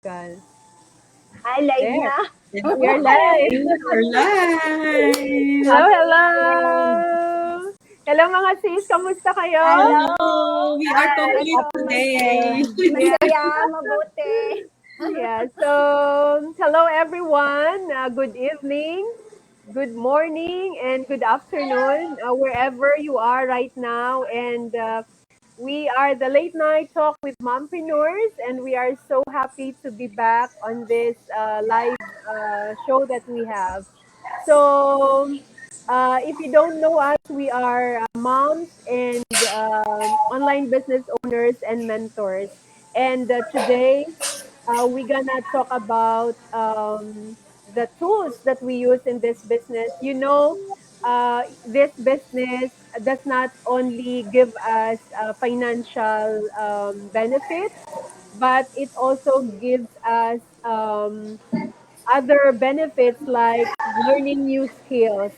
Gal. Ay, live There. na. We are live. We're live! Hello, hello! Hello mga sis, kamusta kayo? Hello! We are Ay, complete today. masaya, mabuti. Yeah, so hello everyone. Good evening, good morning, and good afternoon, wherever you are right now. And we are the Late Night Talk with Mompreneurs, and we are so happy to be back on this live show that we have. So, if you don't know us, we are moms and online business owners and mentors. And today, we're gonna talk about the tools that we use in this business. This business does not only give us financial benefits, but it also gives us other benefits like learning new skills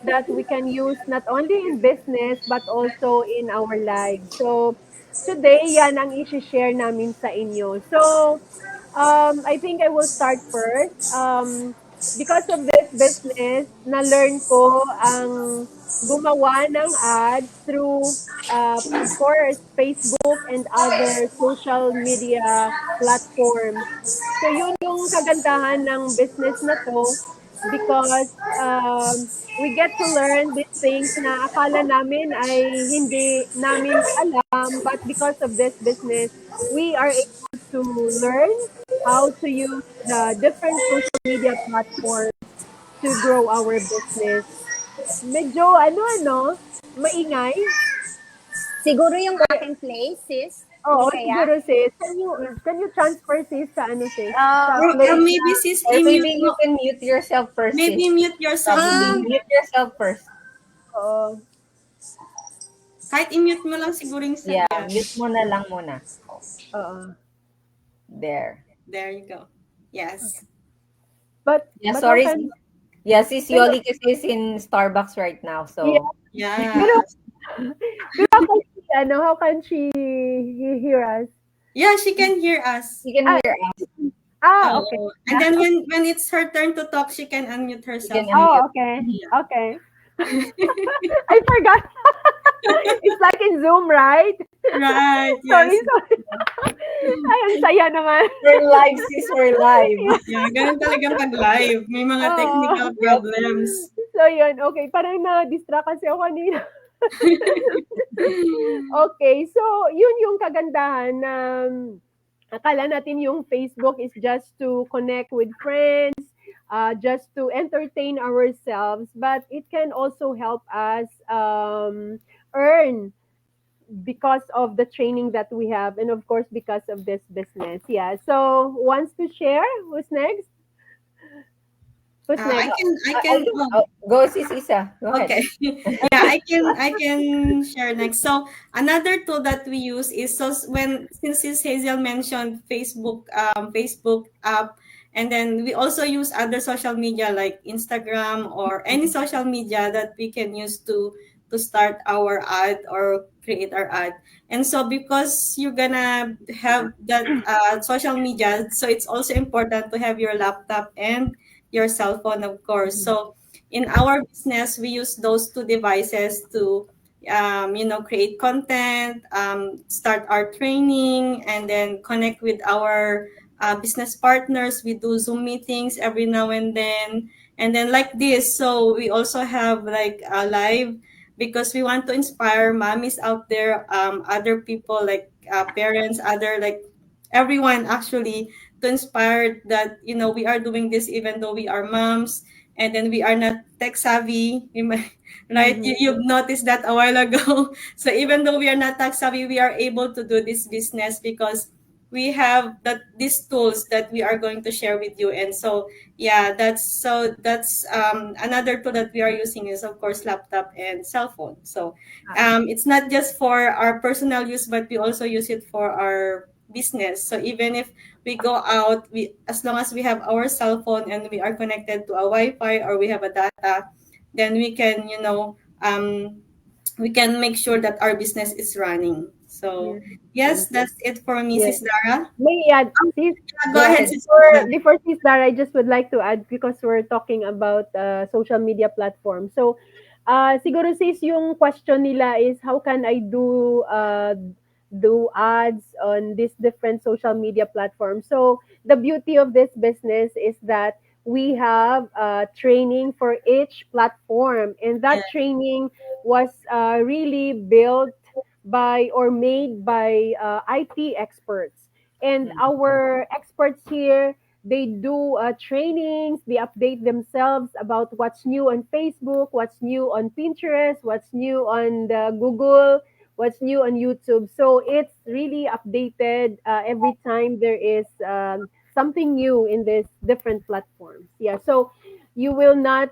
that we can use not only in business but also in our lives. So, today, yan ang isi-share namin sa inyo. So, I think I will start first. Because of this business, na-learn ko ang gumawa ng ads through, of course, Facebook and other social media platforms. So yun yung kagandahan ng business na to because we get to learn these things na akala namin ay hindi namin alam, but because of this business, we are able to learn how to use the different social media platforms to grow our business. Medyo maingay. Siguro yung aking place, sis. Oo, Hindi kaya? siguro sis. Can you transfer sis sa sis? Sa Or place maybe sis, Or i-mute maybe you mo. can mute yourself first, Maybe sis. mute yourself. Mute yourself first. Oo. Kahit i-mute mo lang siguro yung Yeah, yan. mute mo na lang muna. Oo. There. There you go. Yes. But Yeah, but sorry. how can Yeah, sis Yoli kasi is in Starbucks right now. So, Yeah. pero how can she hear us? Yeah, she can hear us. you can Ah, hear us. Okay. And then when it's her turn to talk, she can unmute herself. You can unmute. Okay. Okay. I forgot. It's like in Zoom, right? Right. Sorry, Yes. sorry. Ay, ang saya naman. We're live, sis. We're live. Yeah, ganun talagang pag-live. May mga Oo. technical problems. So, yun. Okay. Parang na-distract kasi ako kanina. Okay. So, yun yung kagandahan na akala natin yung Facebook is just to connect with friends, just to entertain ourselves, but it can also help us earn because of the training that we have, and of course because of this business. Yeah. So, wants to share? Who's next? Who's I next? can. Go, sis Isa. Go ahead. Okay. Yeah, I can share next. So another tool that we use is since Hazel mentioned Facebook app, and then we also use other social media like Instagram or any social media that we can use to start our ad or create our ad. And so because you're gonna have that social media, so it's also important to have your laptop and your cell phone, of course. So in our business, we use those two devices to, create content, start our training, and then connect with our business partners. We do Zoom meetings every now and then. And then like this, so we also have like a live because we want to inspire mommies out there, other people like parents, other like everyone actually to inspire that we are doing this even though we are moms and then we are not tech savvy. Right, you've noticed that a while ago. So even though we are not tech savvy, we are able to do this business because we have these tools that we are going to share with you. And so yeah, that's another tool that we are using is of course laptop and cell phone. So it's not just for our personal use, but we also use it for our business. So even if we go out, as long as we have our cell phone and we are connected to a Wi-Fi or we have a data, then we can make sure that our business is running. So Thank yes, you. that's it for me, Yes. Sis Dara. May I add, sis, Go Go ahead, ahead. Sis. before sis Dara, I just would like to add because we're talking about social media platforms. So, siguro sis, yung question nila is how can I do ads on these different social media platforms? So, the beauty of this business is that we have training for each platform, and Yeah. that training was really built by or made by IT experts. And our experts here, they do trainings, they update themselves about what's new on Facebook, what's new on Pinterest, what's new on the Google, what's new on YouTube. So it's really updated every time there is something new in this different platforms. Yeah. So you will not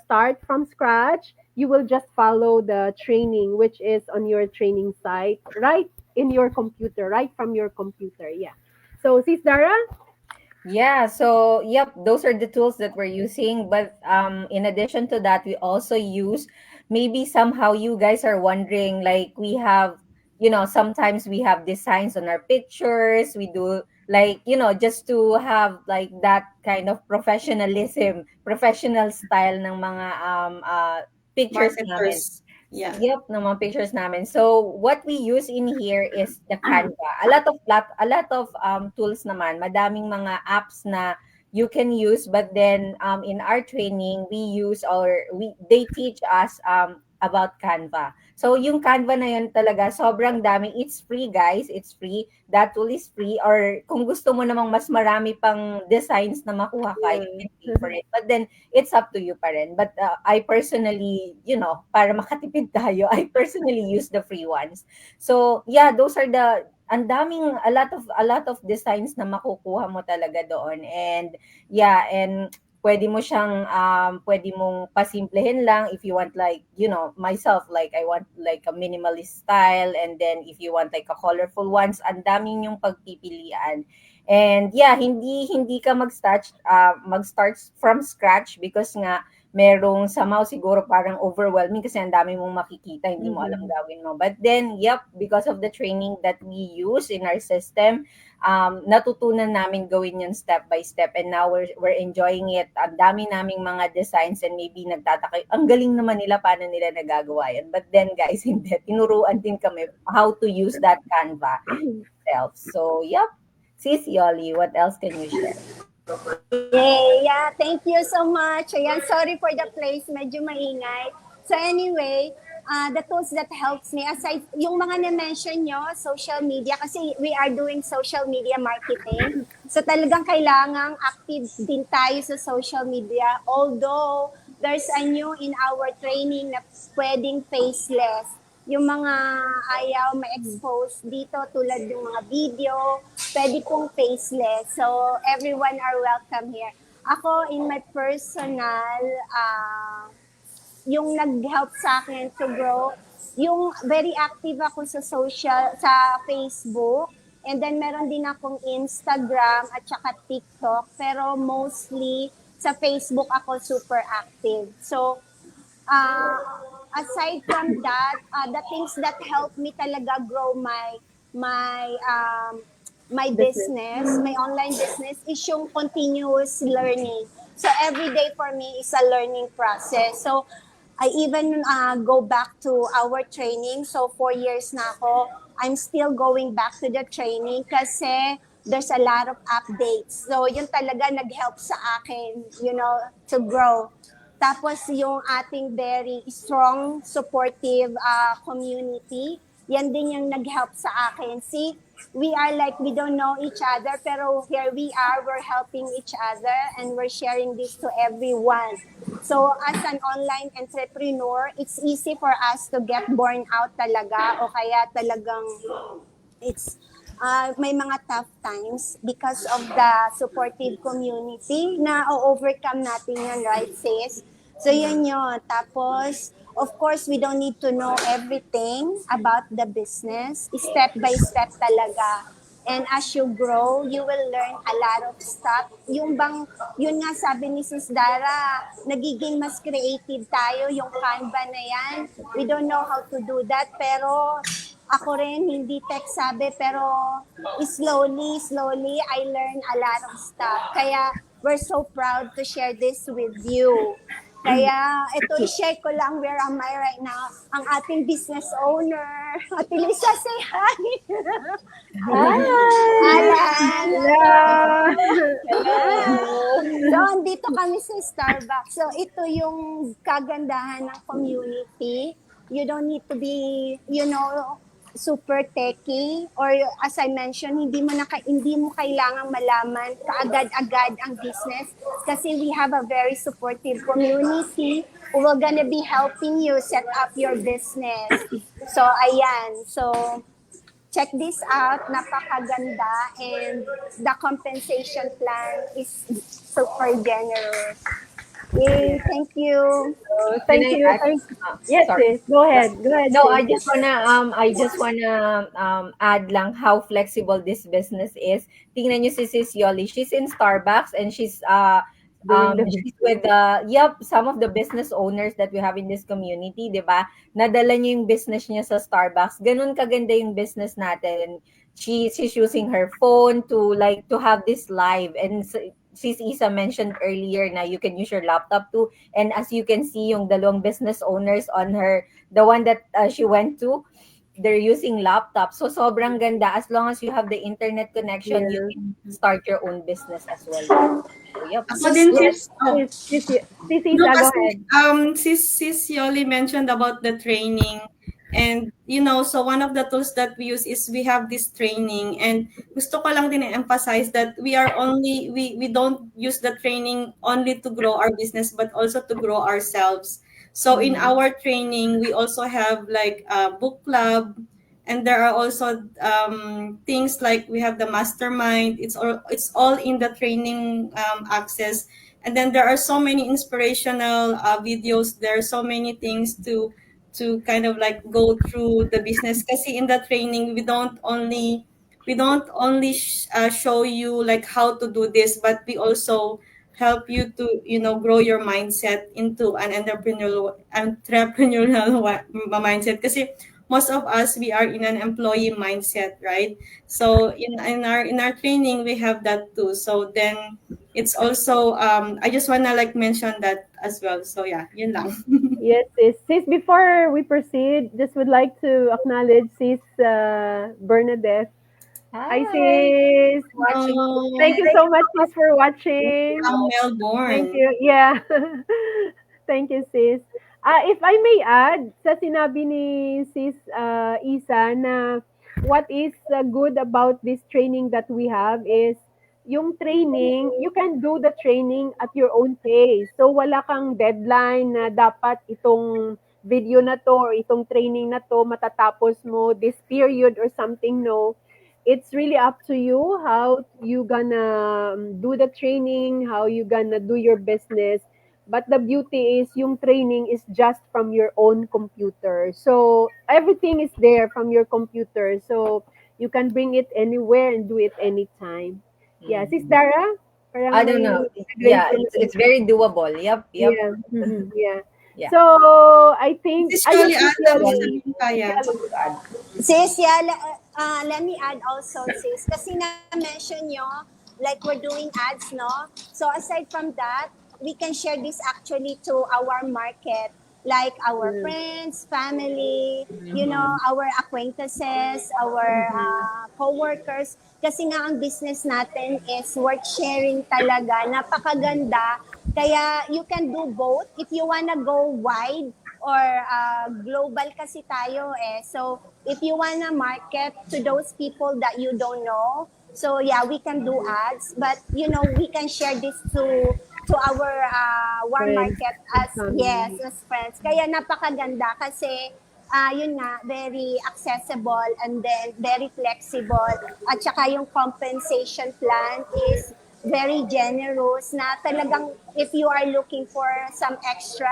start from scratch. You will just follow the training which is on your training site, right in your computer, right from your computer. Yeah. So, Sis Dara? Yeah, so yep, those are the tools that we're using. But in addition to that, we also use, maybe somehow you guys are wondering, like we have, sometimes we have designs on our pictures. We do like, just to have like that kind of professionalism, professional style ng mga pictures namin. Marketers. Yeah. Yep, ng mga pictures namin. So, what we use in here is the Canva. A lot of tools naman, madaming mga apps na you can use, but then in our training, they teach us about Canva. So, yung Canva na yun talaga, sobrang dami. It's free, guys. It's free. That tool is free. Or kung gusto mo namang mas marami pang designs na makuha ka, you can pay for it. But then, it's up to you pa rin. But I personally, para makatipid tayo, I personally use the free ones. So, yeah, those are ang daming, a lot of designs na makukuha mo talaga doon. And, yeah, and pwede mong pasimplehin lang if you want, like, myself, like, I want like a minimalist style, and then if you want like a colorful ones, ang daming yung pagpipilian. And yeah, hindi ka mag-start from scratch, because nga merong somehow siguro parang overwhelming kasi ang dami mong makikita, hindi mo alam gawin mo. But then, yep, because of the training that we use in our system, natutunan namin gawin yun step by step, and now we're enjoying it. Ang dami naming mga designs, and maybe nagtataka, ang galing naman nila, paano nila nagagawa yan. But then guys, hindi, tinuruan din kami how to use that Canva itself. So, yep. Sis Yoli, what else can you share? Yay! Yeah, thank you so much. Ayan, sorry for the place, medyo maingay. So anyway, the tools that helps me, aside, yung mga na-mention nyo, social media, kasi we are doing social media marketing. So talagang kailangang active din tayo sa social media. Although, there's a new in our training na pwedeng faceless. Yung mga ayaw ma-expose dito tulad ng mga video, pwede pong faceless. So, everyone are welcome here. Ako, in my personal, yung nag-help sa akin to grow, yung very active ako sa Facebook, and then meron din akong Instagram at saka TikTok, pero mostly sa Facebook ako super active. So, aside from that, the things that help me talaga grow my business, my online business, is yung continuous learning. So every day for me is a learning process. So I even go back to our training. So 4 years na ako, I'm still going back to the training kasi there's a lot of updates. So yun talaga nag-help sa akin, to grow. Tapos yung ating very strong, supportive community, yan din yung nag-help sa akin. See, we are like, we don't know each other, pero here we are, we're helping each other, and we're sharing this to everyone. So as an online entrepreneur, it's easy for us to get burned out talaga, o kaya talagang may mga tough times because of the supportive community na o-overcome natin yan, right, sis? So, yun yun. Tapos, of course, we don't need to know everything about the business. Step by step talaga. And as you grow, you will learn a lot of stuff. Yun nga sabi ni Sis Dara, nagiging mas creative tayo, yung Canva na yan. We don't know how to do that, pero ako rin, hindi tech sabi, pero slowly, I learn a lot of stuff. Kaya, we're so proud to share this with you. Kaya, ito, i-share ko lang, where am I right now? Ang ating business owner. Ate Lisa, say hi! Alan! So, andito kami sa Starbucks. So, ito yung kagandahan ng community. You don't need to be, super techy, or as I mentioned, hindi mo kailangang malaman kaagad-agad ang business kasi we have a very supportive community who will gonna be helping you set up your business. So ayan, so check this out, napakaganda, and the compensation plan is super generous. Yay, thank you. Thank Can I you. add? Yes, Sorry. sis. Go ahead. Go ahead. No, sis. I just wanna add lang how flexible this business is. Tingnan niyo si Sis Yoli. She's in Starbucks and she's she's with some of the business owners that we have in this community, 'di ba? Nadala niya yung business niya sa Starbucks. Ganun kaganda yung business natin. She's using her phone to have this live, and Sis Isa mentioned earlier na you can use your laptop too. And as you can see, yung dalawang business owners on the one that she went to, they're using laptop. So sobrang ganda. As long as you have the internet connection, you can start your own business as well. So, yep. Ako din, Yes, sis. sis, No, Isa, go kasi, ahead. sis Yoli mentioned about the training. And, so one of the tools that we use is we have this training. And gusto ko lang din emphasize that we don't use the training only to grow our business, but also to grow ourselves. So in our training, we also have like a book club, and there are also things like we have the mastermind. It's all in the training access. And then there are so many inspirational videos. There are so many things to kind of like go through the business. Kasi in the training, we don't only show you like how to do this, but we also help you to grow your mindset into an entrepreneurial mindset. Kasi most of us, we are in an employee mindset, right? So in our training, we have that too. So then it's also I just wanna like mention that as well. So yeah, yun lang. Yes, sis. Sis, before we proceed, just would like to acknowledge sis Bernadette. Hi, sis. Watching. Thank you so much, sis, for watching. From Thank Melbourne. you. Yeah. Thank you, sis. If I may add, sa sinabi ni sis Isa na what is good about this training that we have is yung training, you can do the training at your own pace. So wala kang deadline na dapat itong video na to or itong training na to matatapos mo this period or something. No, it's really up to you how you gonna do the training, how you gonna do your business. But the beauty is yung training is just from your own computer. So everything is there from your computer. So you can bring it anywhere and do it anytime. Yeah, Sis Dara? Parang I don't know. Yeah, it's very doable. Yep. Yeah. Yeah. Yeah. So, I think Sis Yoli, Sis add Yoli. kaya. Sis, yeah, let me add also, sis, kasi na-mention nyo, like we're doing ads, no? So aside from that, we can share this actually to our market, like our friends, family, our acquaintances, our co-workers. Kasi nga ang business natin is worth sharing talaga. Napakaganda. Kaya you can do both. If you wanna go wide or global kasi tayo eh. So if you wanna market to those people that you don't know, so yeah, we can do ads. But we can share this to our warm Friends, market as family. friends. Kaya napakaganda kasi yun nga, very accessible and then very flexible. At saka yung compensation plan is very generous na talagang if you are looking for some extra,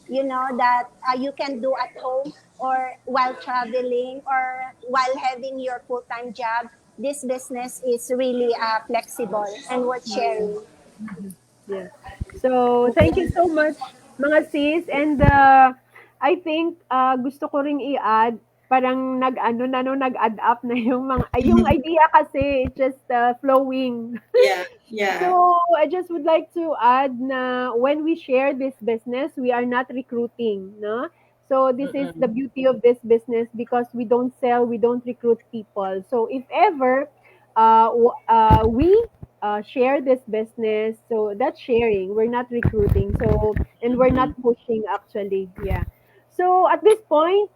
that you can do at home or while traveling or while having your full-time job, this business is really flexible and worth sharing. Yes. So, thank you so much, mga sis. And I think gusto ko ring i-add, parang nag-ano na, no, nag-add up na yung mga, yung idea kasi, it's just flowing. Yeah, yeah. So, I just would like to add na when we share this business, we are not recruiting, no? So, this is the beauty of this business because we don't sell, we don't recruit people. So, if ever we share this business, so that's sharing. We're not recruiting. So, and we're not pushing actually. Yeah. So at this point,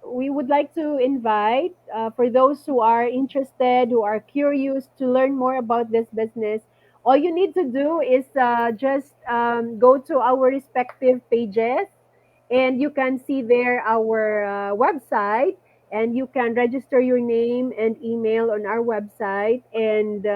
we would like to invite for those who are interested, who are curious to learn more about this business. All you need to do is just go to our respective pages, and you can see there our website, and you can register your name and email on our website. And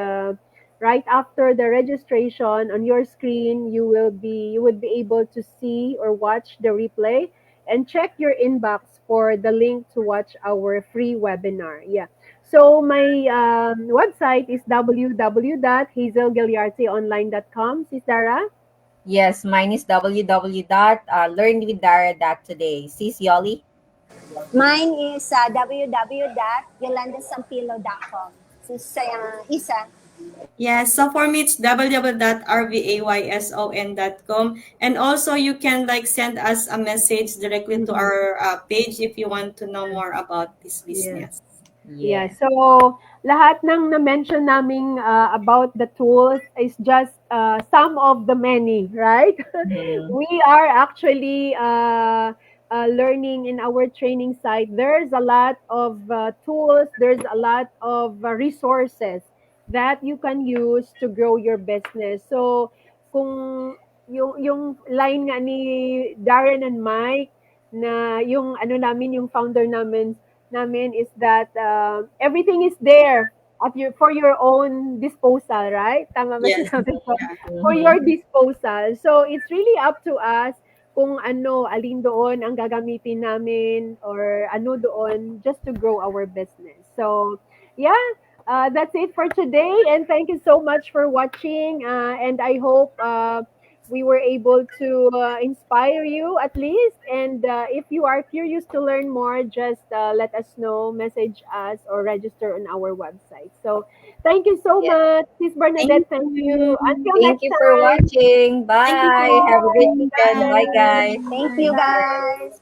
right after the registration on your screen, you would be able to see or watch the replay and check your inbox for the link to watch our free webinar. Yeah. So my website is www.hazelgagliarteonline.com. Sis Dara? Yes, mine is www.learnwithdara.today. Sis Yoli? Mine is www.yolandasampilo.com. So, isa. Yeah, so for me, it's www.rvayson.com. And also, you can like send us a message directly to our page if you want to know more about this business. Yeah, Yes. so lahat ng na-mention naming about the tools is just some of the many, right? Mhm. We are actually learning in our training site. There's a lot of tools, there's a lot of resources that you can use to grow your business. So, kung yung line nga ni Darren and Mike na yung ano namin, yung founder namin is that everything is there at your for your own disposal, right? Tama ba Yes. sinabi ko? Yeah. For your Mhm. disposal. So it's really up to us kung ano, alin doon ang gagamitin namin or ano doon just to grow our business. So yeah, that's it for today, and thank you so much for watching, and I hope we were able to inspire you at least. And if you are curious to learn more, just let us know, message us, or register on our website. So thank you so Yes. much, Miss Thank Bernadette. Thank you. you. Until Thank next you for time. watching. Thank you for Bye. Have a great Bye. watching. weekend. Bye, Bye. guys. Thank Bye. you, Bye. guys.